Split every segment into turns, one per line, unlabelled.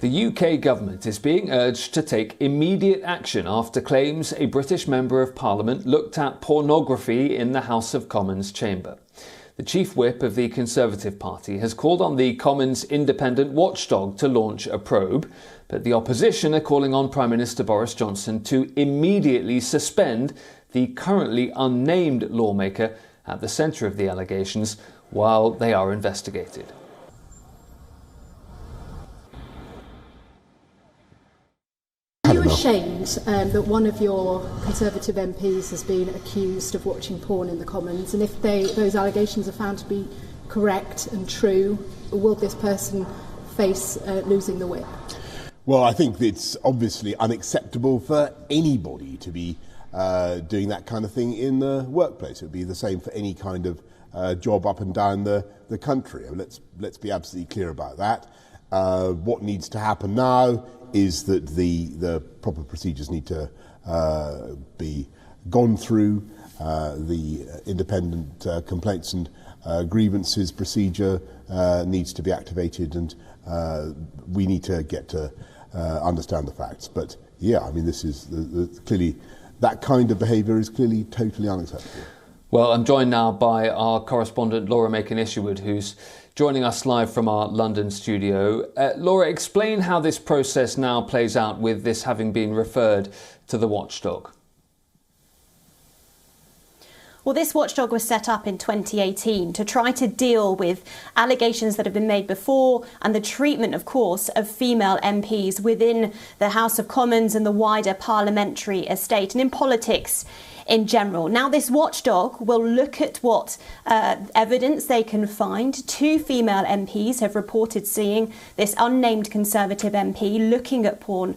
The UK government is being urged to take immediate action after claims a British Member of Parliament looked at pornography in the House of Commons chamber. The Chief Whip of the Conservative Party has called on the Commons independent watchdog to launch a probe, but the opposition are calling on Prime Minister Boris Johnson to immediately suspend the currently unnamed lawmaker at the centre of the allegations while they are investigated.
Are you ashamed that one of your Conservative MPs has been accused of watching porn in the Commons? And if those allegations are found to be correct and true, will this person face losing the whip?
Well, I think it's obviously unacceptable for anybody to be doing that kind of thing in the workplace. It would be the same for any kind of job up and down the country. I mean, let's be absolutely clear about that. What needs to happen now is that the proper procedures need to be gone through. The independent complaints and grievances procedure needs to be activated, and we need to get to understand the facts. But yeah, I mean, this is clearly, that kind of behaviour is clearly totally unacceptable.
Well, I'm joined now by our correspondent Laura Macon-Isherwood, who's joining us live from our London studio. Laura, explain how this process now plays out with this having been referred to the watchdog.
Well, this watchdog was set up in 2018 to try to deal with allegations that have been made before and the treatment, of course, of female MPs within the House of Commons and the wider parliamentary estate and in politics in general. Now, this watchdog will look at what evidence they can find. 2 female MPs have reported seeing this unnamed Conservative MP looking at porn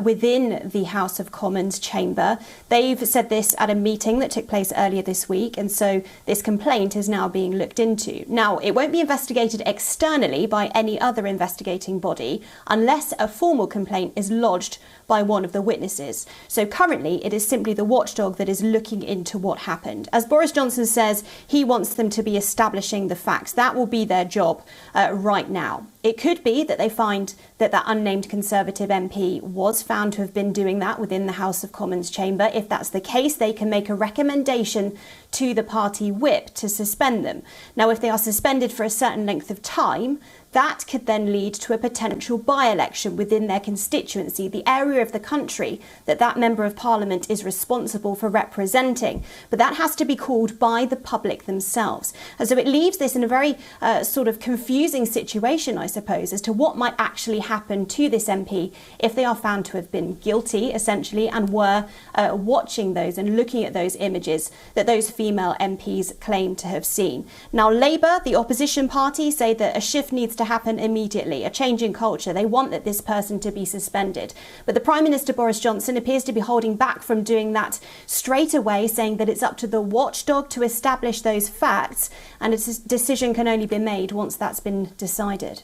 within the House of Commons chamber. They've said this at a meeting that took place earlier this week, and so this complaint is now being looked into. Now, it won't be investigated externally by any other investigating body unless a formal complaint is lodged by one of the witnesses. So currently, it is simply the watchdog that is looking into what happened. As Boris Johnson says, he wants them to be establishing the facts. That will be their job right now. It could be that they find that that unnamed Conservative MP was found to have been doing that within the House of Commons chamber. If that's the case, they can make a recommendation to the party whip to suspend them. Now, if they are suspended for a certain length of time, that could then lead to a potential by-election within their constituency, the area of the country that that Member of Parliament is responsible for representing. But that has to be called by the public themselves. And so it leaves this in a very sort of confusing situation, I suppose, as to what might actually happen to this MP if they are found to have been guilty, essentially, and were watching those and looking at those images that those female MPs claim to have seen. Now, Labour, the opposition party, say that a shift needs to happen immediately, a change in culture. They want that this person to be suspended. But the Prime Minister, Boris Johnson, appears to be holding back from doing that straight away, saying that it's up to the watchdog to establish those facts, and a decision can only be made once that's been decided.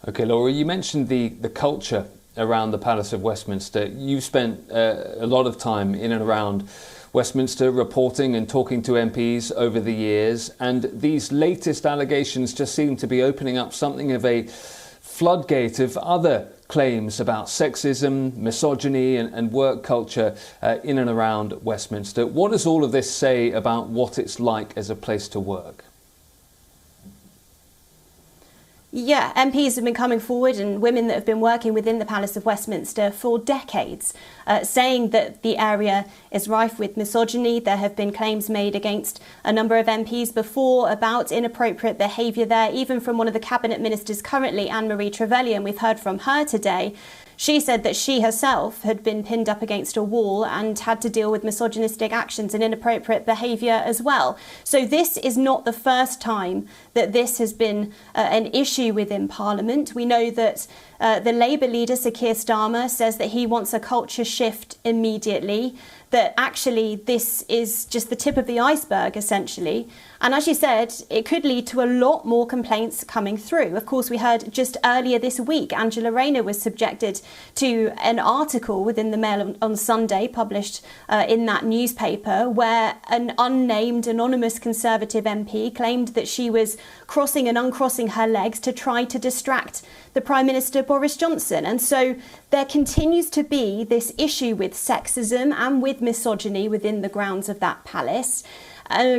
OK, Laura, you mentioned the culture around the Palace of Westminster. You've spent a lot of time in and around Westminster reporting and talking to MPs over the years, and these latest allegations just seem to be opening up something of a floodgate of other claims about sexism, misogyny and work culture in and around Westminster. What does all of this say about what it's like as a place to work?
Yeah, MPs have been coming forward, and women that have been working within the Palace of Westminster for decades, saying that the area is rife with misogyny. There have been claims made against a number of MPs before about inappropriate behaviour there, even from one of the cabinet ministers currently, Anne-Marie Trevelyan. We've heard from her today. She said that she herself had been pinned up against a wall and had to deal with misogynistic actions and inappropriate behaviour as well. So this is not the first time that this has been an issue within Parliament. We know that the Labour leader, Sir Keir Starmer, says that he wants a culture shift immediately. that actually this is just the tip of the iceberg, essentially. And as you said, it could lead to a lot more complaints coming through. Of course, we heard just earlier this week, Angela Rayner was subjected to an article within the Mail on Sunday, published in that newspaper, where an unnamed, anonymous Conservative MP claimed that she was crossing and uncrossing her legs to try to distract the Prime Minister, Boris Johnson. And so there continues to be this issue with sexism and with misogyny within the grounds of that palace.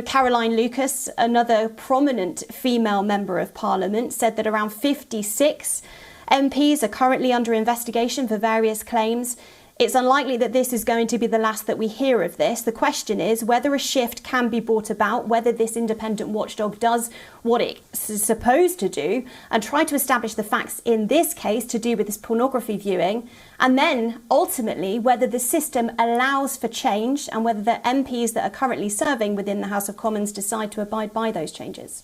Caroline Lucas, another prominent female member of Parliament, said that around 56 MPs are currently under investigation for various claims. It's unlikely that this is going to be the last that we hear of this. The question is whether a shift can be brought about, whether this independent watchdog does what it's supposed to do and try to establish the facts in this case to do with this pornography viewing, and then ultimately whether the system allows for change and whether the MPs that are currently serving within the House of Commons decide to abide by those changes.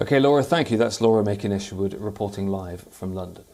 OK, Laura, thank you. That's Laura Makin-Isherwood reporting live from London.